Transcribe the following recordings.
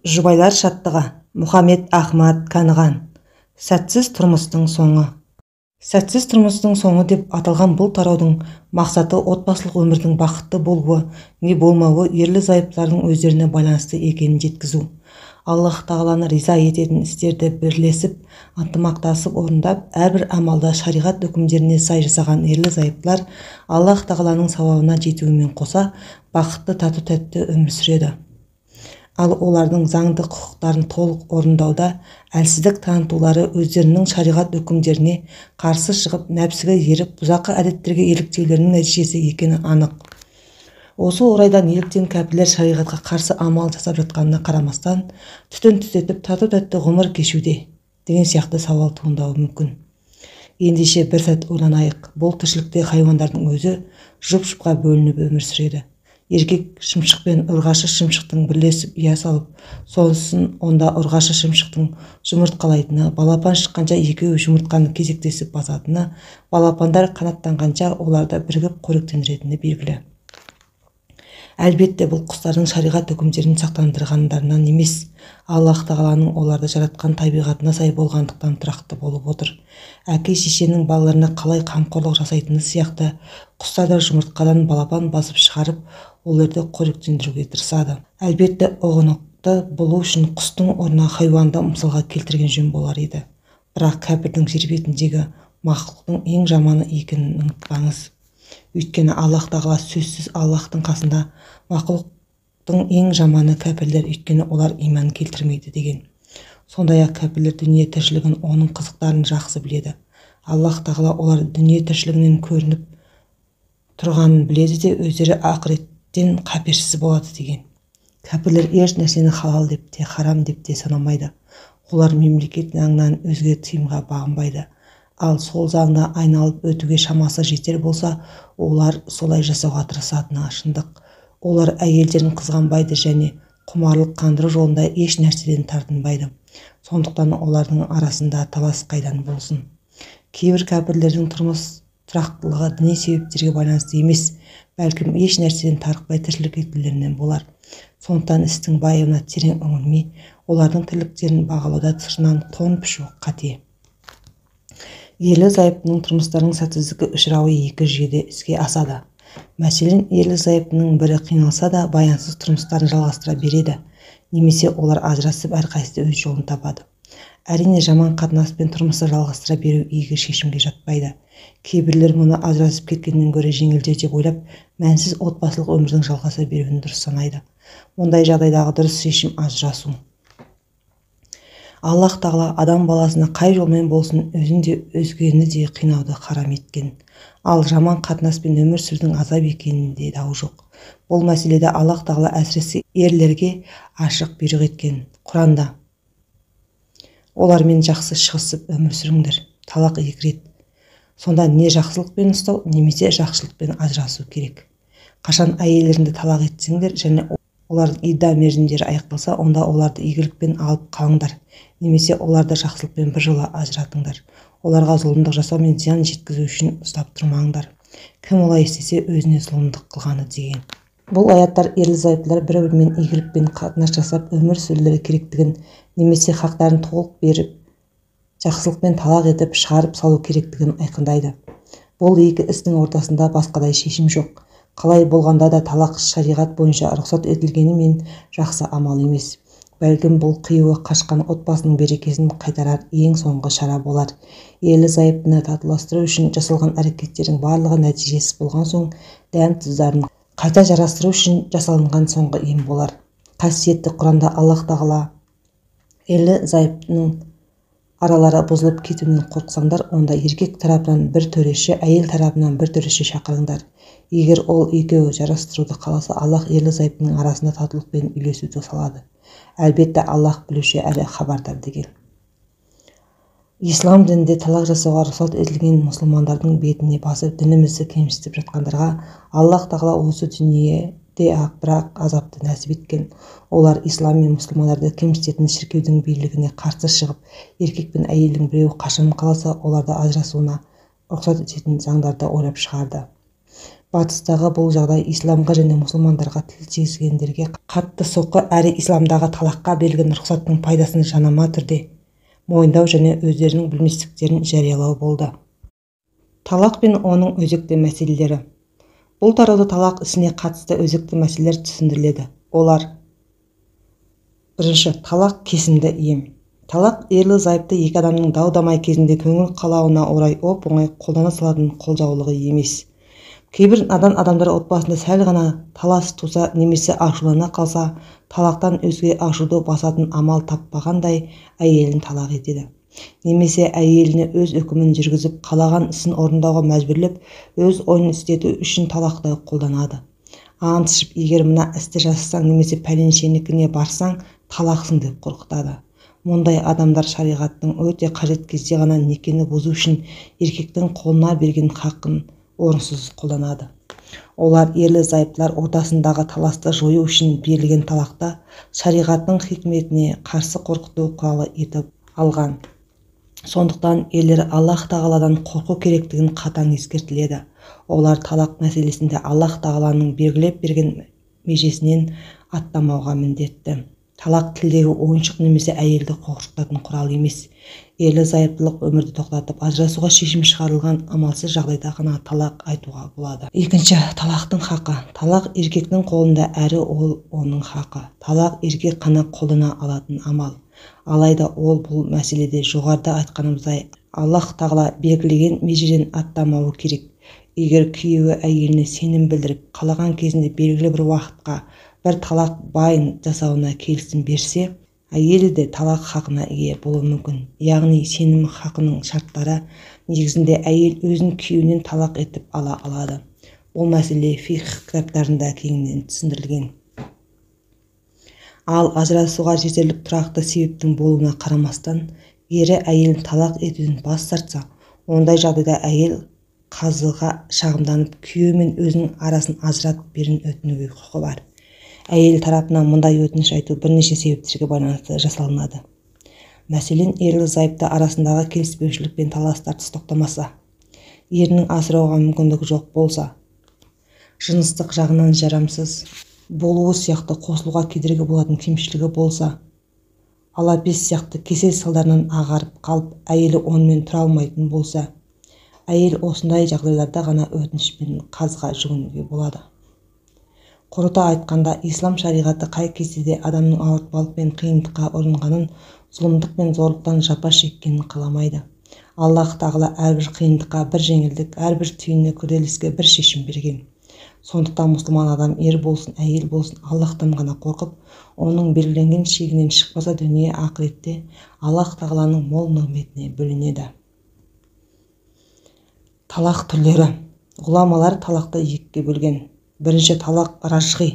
Жұбайлар шаттығы. Мұхаммед Ахмад Каныған. Сәтсіз тұрмыстың соңы. Сәтсіз тұрмыстың соңы деп аталған бұл тараудың мақсаты отбасылық өмірдің бақытты болуы не болмауы ерлі-зайыптылардың өздеріне байланысты екенін жеткізу. Аллах тағаланы риза ететін істерді бірлесіп, ынтымақтасып орындап, әрбір амалда шариғат үкімдеріне сай жасаған ерлі-зайыптылар Аллах тағаланың сауабына жетуімен қоса бақытты тату-тәтті өмір сүреді. Ал олардың заңды құқықтарын толық орындауда әлсіздік танытулары өздерінің шариғат үкімдеріне қарсы шығып, нәпсіге еріп, бұзақы әдеттерге еліктеулерінің нәтижесі екені анық. Осы орайда неліктен кәпірлер шариғатқа қарсы амал жасап жатқанына қарамастан, түтін түтетіп, тату-тәтті ғұмыр кешуде деген сияқты сауал туындауы мүмкін. Ендеше бір сәт ойланайық, бұл тіршілікте хайуандардың өзі жұп-жұпқа бөлініп өмір сүреді. Еркек шымшық пен ұрғашы шымшықтың бірлесіп ұя салып, сонысын онда ұрғашы шымшықтың жұмыртқалайтыны, балапан шыққанша екеуі жұмыртқаны кезектесіп басатыны, балапандар қанаттанғанша оларды бірігіп қоректендіретіні белгілі. Әлбетте бұл құстардың шариғат үкімдерін сақтандырғандарынан емес, Аллах тағаланың оларды жаратқан табиғатына сай болғандықтан тұрақты болып отыр. Әке-шешенің балаларына қалай қамқорлық жасайтыны сияқты, құстар да жұмыртқадан балапан басып шығарып, оларды қоректендіруге тырысады. Әлбетте ұғынықты болу үшін құстың орнына хайуанды мысалға келтірген жөн болар еді. Бірақ кәпірдің жер бетіндегі мақлықтың ең жаманы екенін ұмытпаңыз. Өйткені Аллах тағала сөзсіз Аллахтың қасында мақлықтың ең жаманы кәпірлер, өйткені олар иман келтірмейді деген. Сондай-ақ кәпірлер дүние тіршілігін, оның қызықтарын жақсы біледі. Аллах тағала олар дүние тіршілігінен көрініп тұрғанын біледі де, өздері ақыреттен қаперсіз болады деген. Кәпірлер еш нәрсені халал деп те, харам деп те санамайды. Олар мемлекет заңынан өзге тыйымға бағынбайды. Ал сол заңды айналып өтуге шамасы жетер болса, олар солай жасауға тырысатыны шындық. Олар әйелдерін қызғанбайды және құмарлық қандыру жолында еш нәрседен тартынбайды. Сондықтан олардың арасында талас қайдан болсын. Кейбір кәпірлердің тұрмыс тұрақтылығы діни себептерге байланысты емес, бәлкім еш нәрседен тарықпай тіршілік етулерінен болар. Сондықтан істің байыбына терең үңілмей, олардың тірліктерін бағалауда тышынан тон пішу қате. Ерлі-зайыптының тұрмыстарының сәтсіздікке ұшырауы екі жүйеде іске асады. Мәселен, ерлі-зайыптының бірі қиналса да баянсыз тұрмыстарын жалғастыра береді, немесе олар ажырасып әрқайсысы өз жолын табады. Әрине, жаман қатынаспен тұрмысты жалғастыра беру игі шешімге жатпайды. Кейбірлер мұны ажырасып кеткеннен гөрі жеңілдеу деп ойлап, мәнсіз отбасылық өмірдің жалғаса беруін дұрыс санайды. Ондай жағдайдағы дұрыс шешім ажырасу. Аллах тағала адам баласына қай жолмен болсын өзін де өзгені де қинауды харам еткен. Ал жаман қатынаспен өмір сүрудің азап екенінде дау жоқ. Бұл мәселеде Аллах тағала әсіресе ерлерге ашық бұйрық еткен. Құранда: олармен жақсы шығысып өмір сүріңдер, талақ 2 рет. Сонда не жақсылықпен ұстау, немесе жақсылықпен ажырасу керек. Қашан әйелдеріңді талақ етсеңдер және олардың идда мерзімдері аяқталса, онда оларды игілікпен алып қалыңдар, немесе оларды жақсылықпен біржола ажыратыңдар. Оларға зұлымдық жасау мен зиян жеткізу үшін ұстап тұрмаңдар. Кім олай істесе, өзіне зұлымдық қылғаны деген. Бұл аяттар ерлі-зайыптылар бір-бірімен игілікпен қатынас жасап өмір сүрулері керектігін, немесе хақтарын толық беріп, жақсылықпен талақ етіп шығарып салу керектігін айқындайды. Бұл екі істің ортасында басқадай шешім жоқ. Қалай болғанда да талақ шариғат бойынша рұқсат етілгенімен жақсы амал емес. Бәлкім бұл қиюы қашқан отбасының берекесін қайтарар ең соңғы шара болар. Ерлі-зайыптыны татуластыру үшін жасалған әрекеттердің барлығы нәтижесіз болған соң, дәм-тұздарын қайта жарастыру үшін жасалынған соңғы ем болар. Қасиетті Құранда Аллах тағала ерлі-зайыптының аралары бұзылып кетуінен қорықсаңдар, онда еркек тарапынан бір төреші, әйел тарапынан бір төреші шақырыңдар. Егер ол екеуі жарастыруды қаласа, Аллах ерлі-зайыптының арасында татулықпен үйлесуді салады. Әлбетте Аллах білуші әрі хабардар деген. Ислам дінінде талақ жасауға рұқсат етілген мұсылмандардың бетіне басып дінімізді кемсітіп жатқандарға Аллах тағала осы дүниеде ақ бірақ азапты нәсіп еткен. Олар ислам мен мұсылмандарды кемсітетін шіркеудің билігіне қарсы шығып, еркек пен әйелдің біреуі қашан қаласа оларды ажырасуына рұқсат ететін заңдарды ойлап шығарды. Батыстағы бұл жағдай исламға және мұсылмандарға тіл тигізгендерге қатты соққы әрі исламдағы талаққа берілген рұқсаттың пайдасын жанама түрде мойындау және өздерінің білместіктерін жариялау болды. Талақ пен оның өзекті мәселелері. Бұл тарауда талақ ісіне қатысты өзекті мәселелер түсіндіріледі. Олар: бірінші, талақ кесімді ем. Талақ ерлі-зайыпты екі адамның дау-дамай кезінде көңіл қалауына орай оп-оңай қолдана салатын қолжаулығы емес. Кейбір адамдар отбасында сәл ғана талас туса немесе ашулана қалса, талақтан өзге ашуды басатын амал таппағандай әйелін талақ етеді. Немесе әйеліне өз үкімін жүргізіп, қалаған ісін орындауға мәжбүрлеп, өз ойын істету үшін талақты қолданады. Ант ішіп, егер мына істі жасасаң немесе пәленшенікіне барсаң, талақсың деп қорқытады. Мұндай адамдар шариғаттың өте қажет кезде ғана некені бұзу үшін еркектің қолына берген хақын орынсыз қолданады. Олар ерлі-зайыптылар ортасындағы таласты жою үшін берілген талақты шариғаттың хикметіне қарсы қорқыту құралы етіп алған. Сондықтан ерлер Аллах тағаладан қорқу керектігін қатаң ескертіледі. Олар талақ мәселесінде Аллах тағаланың белгілеп берген межесінен аттамауға міндетті. Талақ тілдегі ойыншық немесе әйелді қорқытатын құрал емес. Ерлі-зайыптылық өмірді тоқтатып, ажырасуға шешім шығарылған амалсыз жағдайда ғана талақ айтуға болады. Екінші, талақтың хақы. Талақ еркектің қолында, әрі ол оның хақы. Талақ еркек қана қолдана алатын амал. Алайда ол бұл мәселеде жоғарыда айтқанымыздай Аллах тағала белгілеген межеден аттамауы керек. Егер күйеуі әйеліне сенім білдіріп, қалаған кезінде белгілі бір уақытқа бір талақ байын жасауына келісім берсе, әйелі де талақ хақына ие болуы мүмкін. Яғни сенім хақының шарттары негізінде әйел өзін күйеуінен талақ етіп ала алады. Бұл мәселе фиқх кітаптарында кеңінен түсіндірілген. Ал ажырасуға жетерлік тұрақты себептің болуына қарамастан, ері әйелін талақ етуден бас тартса, ондай жағдайда әйел қазыға шағымданып, күйеуі мен өзінің арасын ажыратып берін өтінуге құқы бар. Әйел тарапынан мұндай өтініш айту бірнеше себептерге байланысты жасалынады. Мәселен, ерлі-зайыпты арасындағы келіспеушілік пен талас-тартыс тоқтамаса, ерінің асырауға мүмкіндігі жоқ болса, жыныстық жағынан жарамсыз болуы сияқты қосылуға кедергі болатын кемшілігі болса, алапес сияқты кесел салдарынан ағарып қалып, әйелі онымен тұра алмайтын болса, әйел осындай жағдайларда ғана өтінішпен қазға жүгінуге болады. Құрыта айтқанда, ислам шариғаты қай кезде де адамның ауыртпалық пен қиындыққа ұрынғанын, зұлымдық пен зорлықтан жапа шеккенін қаламайды. Аллах тағала әрбір қиындыққа бір жеңілдік, әрбір түйінді күрделі іске бір шешім берген. Сондықтан мұсылман адам ер болсын, әйел болсын, Аллахтан ғана қорқып, оның белгіленген шегінен шықпаса, дүние ақыретте Аллах тағаланың мол нығметіне бөленеді. Талақ түрлері. Ғұламалар талақты екіге бөлген. Бірінші талақ ражғи,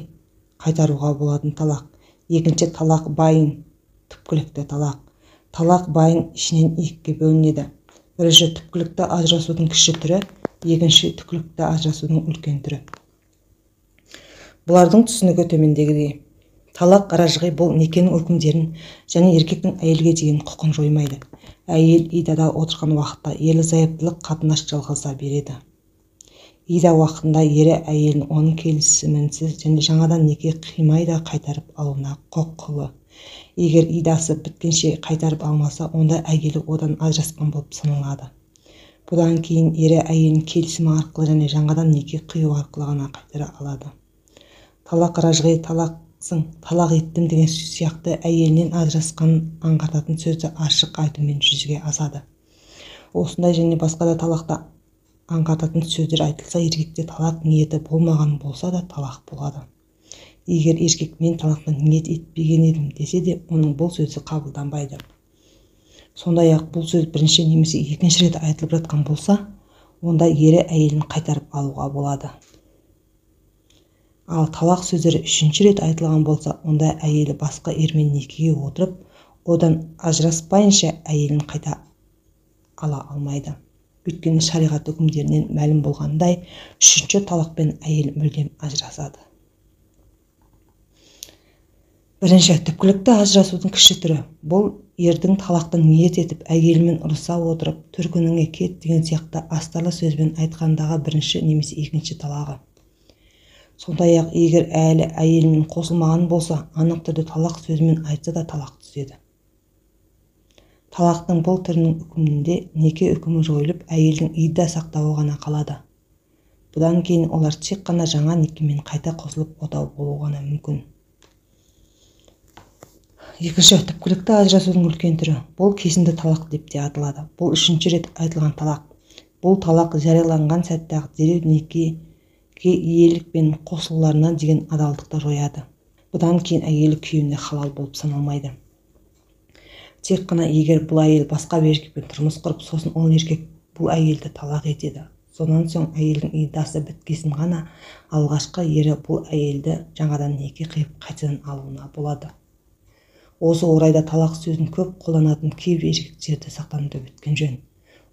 қайтаруға болатын талақ. Екінші талақ байын, түпкілікті талақ. Талақ байын ішінен екіге бөлінеді. Бірінші түпкілікті ажырасудың кіші түрі, екінші түпкілікті ажырасудың үлкен түрі. Бұлардың түсінігі төмендегідей. Талақ ражғи бұл некенің үкімдерін және еркектің әйелге деген құқын жоймайды. Әйел идада отырған уақытта ерлі-зайыптылық қатынас жалғаса береді. Ида уақытында ері әйелін оның келісімінсіз және жаңадан неке қимай да қайтарып алуына құқылы. Егер идасы біткенше қайтарып алмаса, онда әйелі одан ажырасқан болып саналады. Бұдан кейін ері әйелін келісімі арқылы және жаңадан неке қию арқылы ғана қайтара алады. Талақ ражғи, талақ еттім деген сияқты әйелінен ажырасқанын аңғартатын сөзді ашық айтумен жүзеге асады. Осындай және басқа да талақта аңғартатын сөздер айтылса, еркекте талақ ниеті болмаған болса да талақ болады. Егер еркек мен талаққа ниет етпеген едім десе де, оның бұл сөзі қабылданбайды. Сондай-ақ бұл сөз бірінші немесе екінші рет айтылып жатқан болса, онда ері әйелін қайтарып алуға болады. Ал талақ сөздері үшінші рет айтылған болса, онда әйелі басқа ермен некеге отырып, одан ажыраспайынша әйелін қайта ала алмайды. Өйткені шариғат үкімдерінен мәлім болғандай, үшінші талақпен әйел мүлдем ажырасады. Бірінші, түпкілікті ажырасудың кіші түрі. Бұл ердің талақты ниет етіп, әйелімен ұрыса отырып, төркініңе кет деген сияқты астарлы сөзбен айтқандағы бірінші немесе екінші талағы. Сондай-ақ егер әлі әйелімен қосылмаған болса, анық түрде талақ сөзімен айтса да талақ түседі. Талақтың бұл түрінің үкімінде неке үкімі жойылып, әйелдің идда сақтауы ғана қалады. Бұдан кейін олар тек қана жаңа некемен қайта қосылып отау болуы ғана мүмкін. Екінші, түпкілікті ажырасудың үлкен түрі. Бұл кесімді талақ деп те аталады. Бұл үшінші рет айтылған талақ. Бұл талақ жарияланған сәтте-ақ дереу некеге иелік пен қосылуларына деген адалдықты жояды. Бұдан кейін әйелі күйеуіне халал болып саналмайды. Тек қана егер бұл әйел басқа бір еркекпен тұрмыс құрып, сосын ол еркек бұл әйелді талақ етеді. Сонан соң әйелдің иддасы біткесін ғана алғашқы ері бұл әйелді жаңадан неке қиып қайтадан алуына болады. Осы орайда талақ сөзін көп қолданатын кейбір еркектерді сақтануды өткен жөн.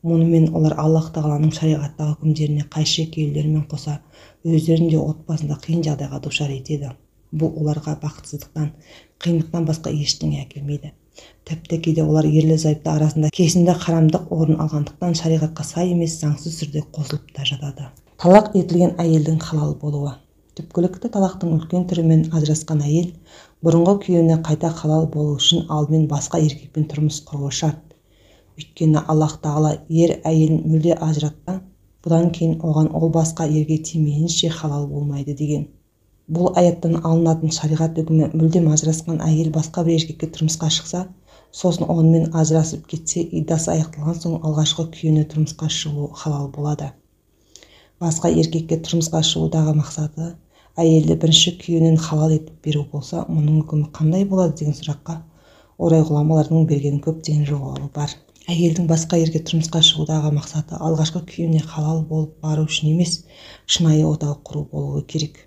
Мұнымен олар Аллах тағаланың шариғаттағы үкімдеріне қайшы келулерімен қоса өздерін де отбасында қиын жағдайға душар етеді. Бұл оларға бақытсыздықтан, қиындықтан басқа ештеңе әкелмейді. Тіпті кейде олар ерлі-зайыпты арасында кесімді харамдық орын алғандықтан шариғатқа сай емес заңсыз түрде қосылып та жатады. Талақ етілген әйелдің халал болуы. Түпкілікті талақтың үлкен түрімен ажырасқан әйел бұрынғы күйеуіне қайта халал болу үшін алдымен басқа еркекпен тұрмыс құруы шарт. Өйткені Аллах тағала ер әйелін мүлде ажыратса, бұдан кейін оған ол басқа ерге тимейінше халал болмайды деген. Бұл аяттан алынатын шариғат үкімі мүлдем ажырасқан әйел басқа бір еркекке тұрмысқа шықса, сосын онымен ажырасып кетсе, иддасы аяқталған соң алғашқы күйеуіне тұрмысқа шығу халал болады. Басқа еркекке тұрмысқа шығудағы мақсаты әйелді бірінші күйеуінен халал етіп беру болса, мұның үкімі қандай болады деген сұраққа орай ғұламалардың берген көптеген жауабы бар. Әйелдің басқа ерге тұрмысқа шығудағы мақсаты алғашқы күйеуіне халал болып бару үшін емес, шынайы отау құру болуы керек.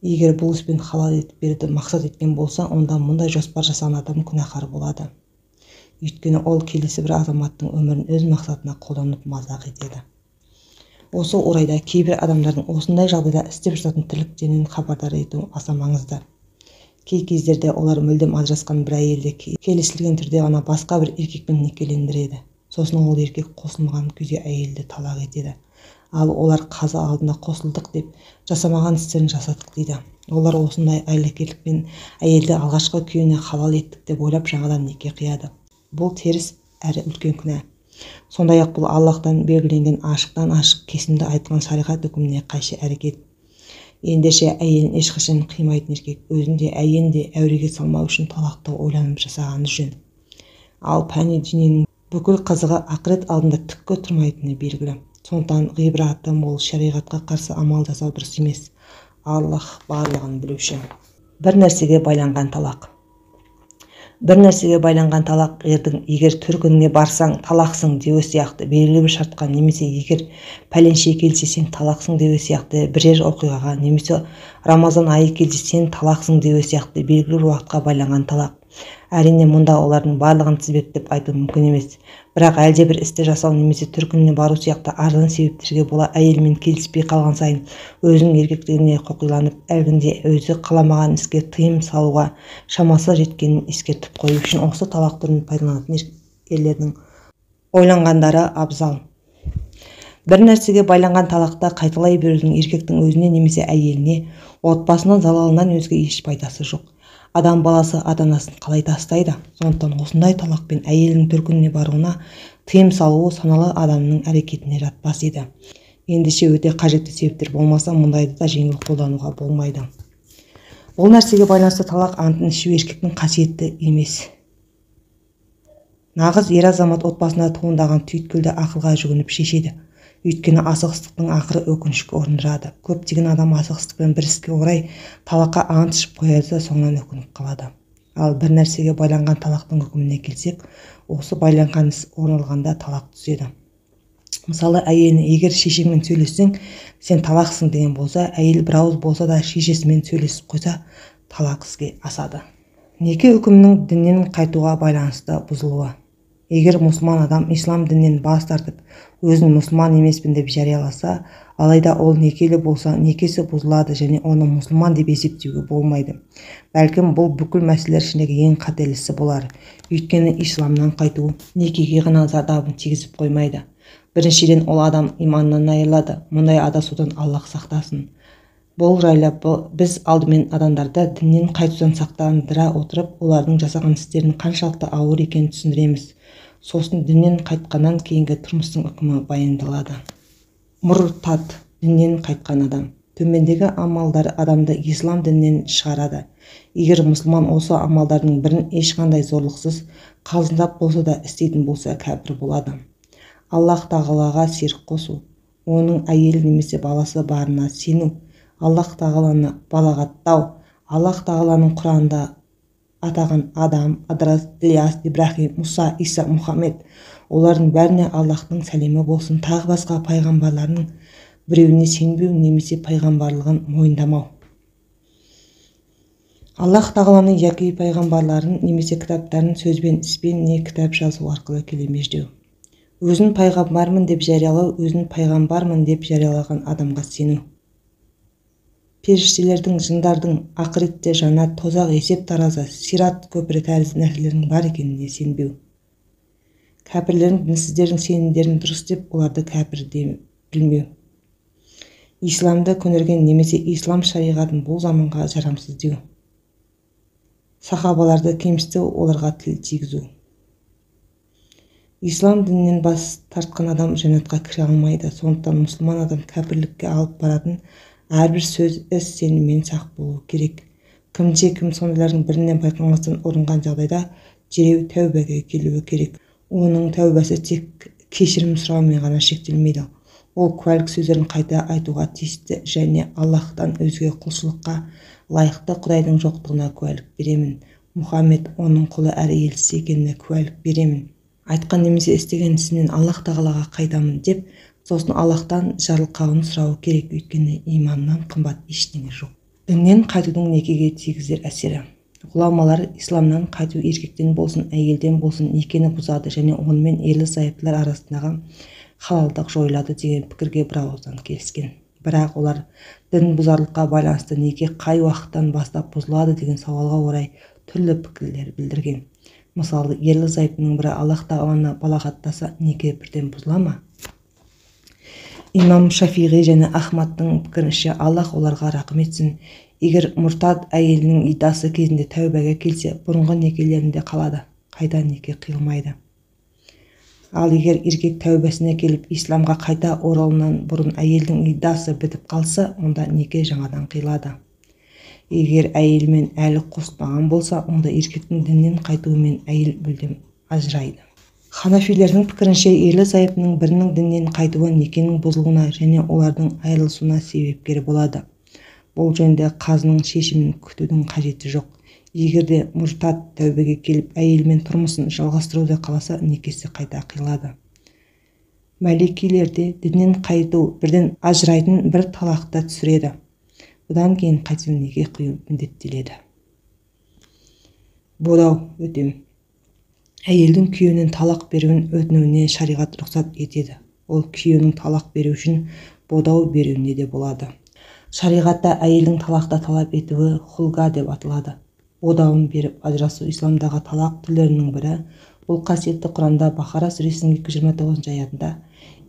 Егер бұл іспен халал етіп беруді мақсат еткен болса, онда мұндай жоспар жасаған адам күнәһар болады. Өйткені ол келесі бір азаматтың өмірін өз мақсатына қолданып мазақ етеді. Осы орайда кейбір адамдардың осындай жағдайда істеп жататын тірліктерінен хабардар ету аса маңызды. Кей кездерде олар мүлдем ажырасқан бір әйелді келісілген түрде ғана басқа бір еркекпен некелендіреді. Сосын ол еркек қосылмаған күйде әйелді талақ етеді. Ал олар қазы алдында қосылдық деп жасамаған істерін жасадық дейді. Олар осындай айлакерлікпен әйелді алғашқы күйеуіне халал еттік деп ойлап жаңадан неке қияды. Бұл теріс әрі үлкен күнә. Сондай-ақ бұл Аллахтан белгіленген ашықтан ашық кесімді айтқан шариғат үкіміне қайшы әрекет. Ендеше әйелін ешқашан қимайтын еркек өзінде әйелін де әуреге салмау үшін талақты ойланып жасағаны жөн. Ал пәни дүниенің бүкіл қызығы ақырет алдында түкке тұрмайтыны белгілі. Сондықтан ғибраты мол шариғатқа қарсы амал жасау дұрыс емес. Аллах барлығын білуші. Бір нәрсеге байланған талақ. Бір нәрсеге байланған талақ ердің егер төркініне барсаң талақсың деуі сияқты белгілі бір шартқа, немесе егер пәленше келсе сен талақсың деуі сияқты бірер оқиғаға, немесе Рамазан айы келсе сен талақсың деуі сияқты белгілі бір уақытқа байланған талақ. Әрине мұнда олардың барлығын тізбектеп айту мүмкін емес. Бірақ әлде бір істі жасау немесе төркініне бару сияқты арзан себептерге бола әйелмен келіспей қалған сайын өзінің еркектігіне қоқиланып, әлгінде өзі қаламаған іске тыйым салуға шамасы жеткенін ескертіп қою үшін осы талақ түрін пайдаланатын ерлердің ойланғандары абзал. Бір нәрсеге байланған талақта қайталай берудің еркектің өзіне немесе әйеліне, отбасының залалынан өзге еш пайдасы жоқ. Адам баласы ата-анасын қалай тастайды? Сондықтан осындай талақпен әйелдің төркініне баруына тыйым салуы саналы адамның әрекетіне жатпас еді. Ендеше өте қажетті себептер болмаса, мұндайды да жеңіл қолдануға болмайды. Бұл нәрсеге байланысты талақ антын ішу еркектің қасиетті емес. Нағыз ер азамат отбасында туындаған түйткілді ақылға жүгініп шешеді. Өйткені асығыстықтың ақыры өкінішке ұрындырады. Көптеген адам асығыстықпен бір іске орай талаққа ант ішіп қояды да соңынан өкініп қалады. Ал бір нәрсеге байланған талақтың үкіміне келсек, осы байланған іс орын алғанда талақ түседі. Мысалы, әйеліне егер шешеңмен сөйлессең, сен талақсың деген болса, әйел бір ауыз болса да шешесімен сөйлесіп қойса, талақ іске асады. Неке үкімінің діннен қайтуға байланысты бұзылуы. Егер мұсылман адам ислам дінінен бас тартып, өзін мұсылман емеспін деп жарияласа, алайда ол некелі болса, некесі бұзылады және оны мұсылман деп есептеуге болмайды. Бәлкім бұл бүкіл мәселелер ішіндегі ең қателісі болар. Өйткені исламнан қайту некеге ғана зардабын тигізіп қоймайды. Біріншіден, ол адам иманнан айырылады. Мұндай адасудан Аллах сақтасын. Бұл жайлы біз алдымен адамдарды діннен қайтудан сақтандыра отырып, олардың жасаған істерінің қаншалықты ауыр екенін түсіндіреміз. Сосын діннен қайтқаннан кейінгі тұрмыстың үкімі баяндалады. Мұртат, діннен қайтқан адам. Төмендегі амалдар адамды ислам дінінен шығарады. Егер мұсылман осы амалдардың бірін ешқандай зорлықсыз, қалжыңдап болса да істейтін болса, кәпір болады. Аллах тағалаға серік қосу, оның әйелі немесе баласы барына сену, Аллах тағаланы балағаттау, Аллах тағаланың Құранында атаған Адам, Адрас, Ильяс, Ибрахим, Мұса, Иса, Мұхаммед, олардың бәріне Аллахтың сәлемі болсын, тағы басқа пайғамбарларының біреуіне сенбеу немесе пайғамбарлығын мойындамау. Аллах тағаланың яки пайғамбарларын немесе кітаптарын сөзбен, іспен не кітап жазу арқылы келемеждеу. Өзін пайғамбармын деп жариялау, өзін пайғамбармын деп жариялаған адамға сену. Періштелердің, жындардың, ақыретте жанат, тозақ, есеп таразы, сират көпірі тәрізді нәрселердің бар екеніне сенбеу. Кәпірлердің дінсіздердің сенімдерін дұрыс деп, оларды кәпір деп білмеу. Исламды көнерген немесе ислам шариғатын бұл заманға жарамсыз деу. Сахабаларды кемсіту, оларға тіл тигізу. Ислам дінінен бас тартқан адам жәннатқа кіре алмайды. Сондықтан мұсылман адам кәпірлікке алып баратын әрбір сөз, іс сеніммен сақ болу керек. Кім сондайлардың бірінен байқамастан орынған жағдайда дереу тәубаға келуі керек. Оның тәубасы тек кешірім сұраумен ғана шектелмейді. Ол куәлік сөздерін қайта айтуға тиісті және Аллахтан өзге құлшылыққа лайықты Құдайдың жоқтығына куәлік беремін. Мұхаммед оның құлы әрі елшісі екеніне куәлік беремін. Айтқан немесе істеген ісінен Аллах тағалаға қайтамын деп, сосын Аллахтан жарылқауын сұрауы керек, өйткені иманнан қымбат ештеңе жоқ. Діннен қайтудың некеге тигізер әсері. Ғұламалар исламнан қайту еркектен болсын, әйелден болсын некені бұзады және онымен ерлі-зайыптылар арасындағы халалдық жойылады деген пікірге бірауыздан келіскен. Бірақ олар дін бұзарлыққа байланысты неке қай уақыттан бастап бұзылады деген сауалға орай түрлі пікірлер білдірген. Мысалы, ерлі-зайыптының бірі Аллах тағаланы балағаттаса, неке бірден бұзыла ма? Имам Шафиғи және Ахмадтың пікірінше, Аллах оларға рақым етсін, егер мұртат әйелінің иддасы кезінде тәубаға келсе, бұрынғы некелерінде қалады, қайта неке қиылмайды. Ал егер еркек тәубасына келіп исламға қайта оралуынан бұрын әйелдің иддасы бітіп қалса, онда неке жаңадан қиылады. Егер әйелмен әлі қосылмаған болса, онда еркектің діннен қайтуымен әйел мүлдем ажырайды. Ханафилердің пікірінше, ерлі-зайыптының бірінің діннен қайтуы некенің бұзылуына және олардың айырылысуына себепкер болады. Бұл жөнінде қазының шешімін күтудің қажеті жоқ. Егер де мұртат тәубеге келіп әйелмен тұрмысын жалғастыруды қаласа, некесі қайта қиылады. Мәликилерде діннен қайту бірден ажырайтын бір талақты түсіреді. Бұдан кейін қайтадан неке қию міндеттеледі. Бодау өтем. Әйелдің күйеуінен талақ беруін өтінуіне шариғат рұқсат етеді. Ол күйеуінің талақ беру үшін бодау беруіне де болады. Шариғатта әйелдің талақта талап етуі хулга деп аталады. Бодауын беріп ажырасу исламдағы талақ түрлерінің бірі. Бұл қасиетті Құранда Бақара сүресінің 229 аятында,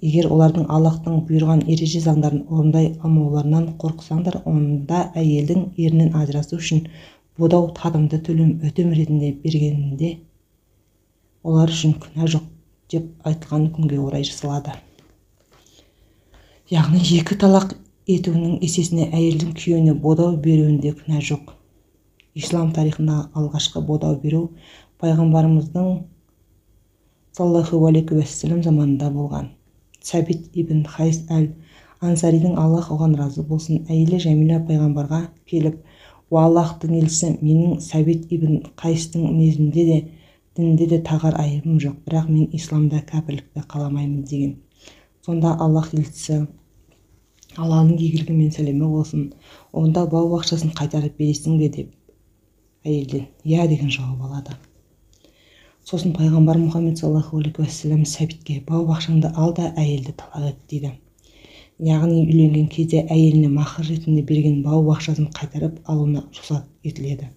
егер олардың Аллахтың бұйырған ереже заңдарын орындай алмауларынан қорықсаңдар, онда әйелдің ерінен ажырасу үшін бодау тадымды төлем өтем ретінде бергенінде олар үшін күнә жоқ деп айтылған күнге орай жасалады. Яғни екі талақ етуінің есесіне әйелдің күйеуіне бодау беруінде күнә жоқ. Ислам тарихында алғашқы бодау беру пайғамбарымыздың саллаллаху алейхи уассалам заманында болған. Сәбит ибн Хайс әл-Ансаридің Аллах оған разы болсын, әйелі Жәмила пайғамбарға келіп, «Уа Аллахтың елшісі, менің Сәбит ибн Қайстың мінезінде де дінде де тағар айыбым жоқ, бірақ мен исламда кәпірлікті қаламаймын» деген. Сонда Аллах елшісі, Алланың игілігімен сәлемі болсын, онда бау бақшасын қайтарып бересің бе деп әйелден «Я» деген жауап алады. Сосын пайғамбар Мұхаммед саллаллаху алейхи уассалам сәбитке бау-бақшаңды ал да әйелді талақ ет дейді. Яғни үйленген кезде әйеліне махр ретінде берген бау-бақшасын қайтарып алуына рұқсат етіледі.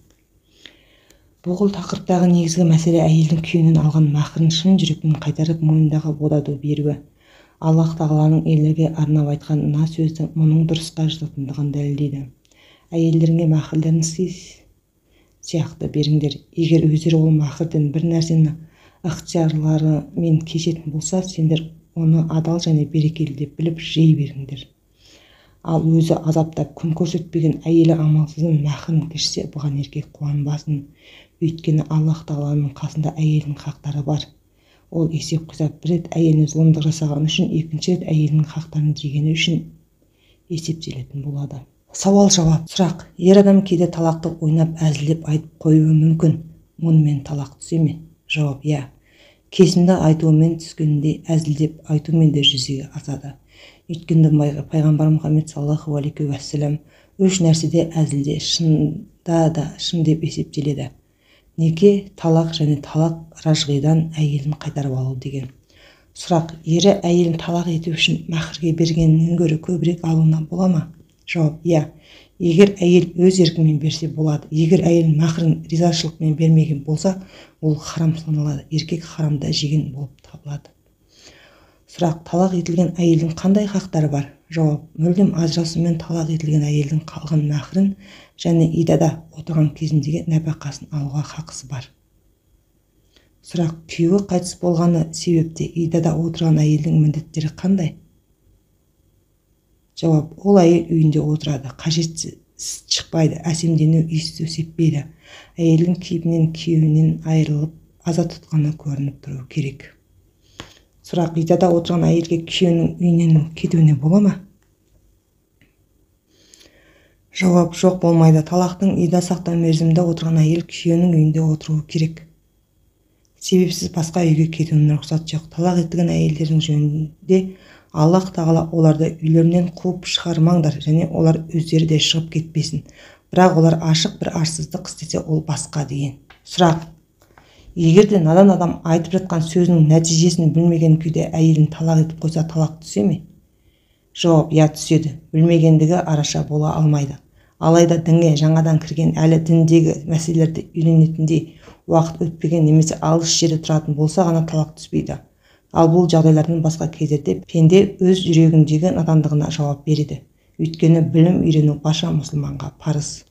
Бұл тақырыптағы негізгі мәселе әйелдің күйеуінен алған махрын шын жүрекпен қайтарып мойнындағы бодауды беруі. Аллах тағаланың елдерге арнап айтқан мына сөзді мұның дұрысқа жататындығын дәлелдейді. Әйелдеріңе махрлерін сияқты беріңдер. Егер өздері ол махрден бір нәрсені ықтиярларымен кешетін болса, сендер оны адал және берекелі деп біліп жей беріңдер. Ал өзі азаптап күн көрсетпеген әйелі амалсызын махрын кешсе, бұған еркек қуанбасын. Өйткені Аллах тағаланың қасында әйелдің хақтары бар. Ол есеп-қисап бір рет әйеліне зұлымдық жасаған үшін, екінші рет әйелінің хақтарын жегені үшін есептелетін болады. Сауал-жауап. Сұрақ: ер адам кейде талақты ойнап, әзілдеп айтып қоюы мүмкін. Мұнымен талақ түсе ме? Жауап: иә. Кесімді айтуымен түскенінде әзілдеп айтумен де жүзеге асады. Өйткені пайғамбар Мұхаммед саллаллаху алейхи уассалам үш нәрседе әзілде шында да шын деп есептеледі: неке, талақ және талақ ражғидан әйелін қайтарып алу деген. Сұрақ: ері әйелін талақ ету үшін махрге бергеннен гөрі көбірек алуына бола ма? Жауап: иә. Егер әйел өз еркімен берсе болады. Егер әйел махрын ризашылықпен бермеген болса, ол харам саналады. Еркек харамда жеген болып табылады. Сұрақ: талақ етілген әйелдің қандай хақтары бар? Жауап: мүлдем ажырасумен талақ етілген әйелдің қалған махрын және идада отырған кезіндегі нәпақасын алуға хақысы бар. Сұрақ: күйеуі қайтыс болғаны себепте идада отырған әйелдің міндеттері қандай? Жауап: ол әйел үйінде отырады, қажетсіз шықпайды, әсемдену, иіс сеппейді. Әйелдің кейпінен күйеуінен айырылып, аза тұтқаны көрініп тұру керек. Сұрақ: идада отырған әйелге күйеуінің үйінен кетуіне бола ма? Жауап: жоқ, болмайды. Талақтың ида сақтау мерзімінде отырған әйел күйеуінің үйінде отыруы керек. Себепсіз басқа үйге кетуіне рұқсат жоқ. Талақ етілген әйелдердің жөнінде Аллах тағала оларды үйлерінен қуып шығармаңдар, және олар өздері де шығып кетпесін. Бірақ олар ашық бір арсыздық істесе, ол басқа деген. Сұрақ: егер де надан адам айтып жатқан сөзінің нәтижесін білмеген күйде әйелін талақ етіп қойса, талақ түсе ме? Жауап: иә, түседі. Білмегендігі араша бола алмайды. Алайда дінге жаңадан кірген, әлі діндегі мәселелерді үйренетіндей уақыт өтпеген немесе алыс жерде тұратын болса ғана талақ түспейді. Ал бұл жағдайлардың басқа кездерде пенде өз жүрегіндегі надандығына жауап береді. Өйткені білім үйрену барша мұсылманға парыз.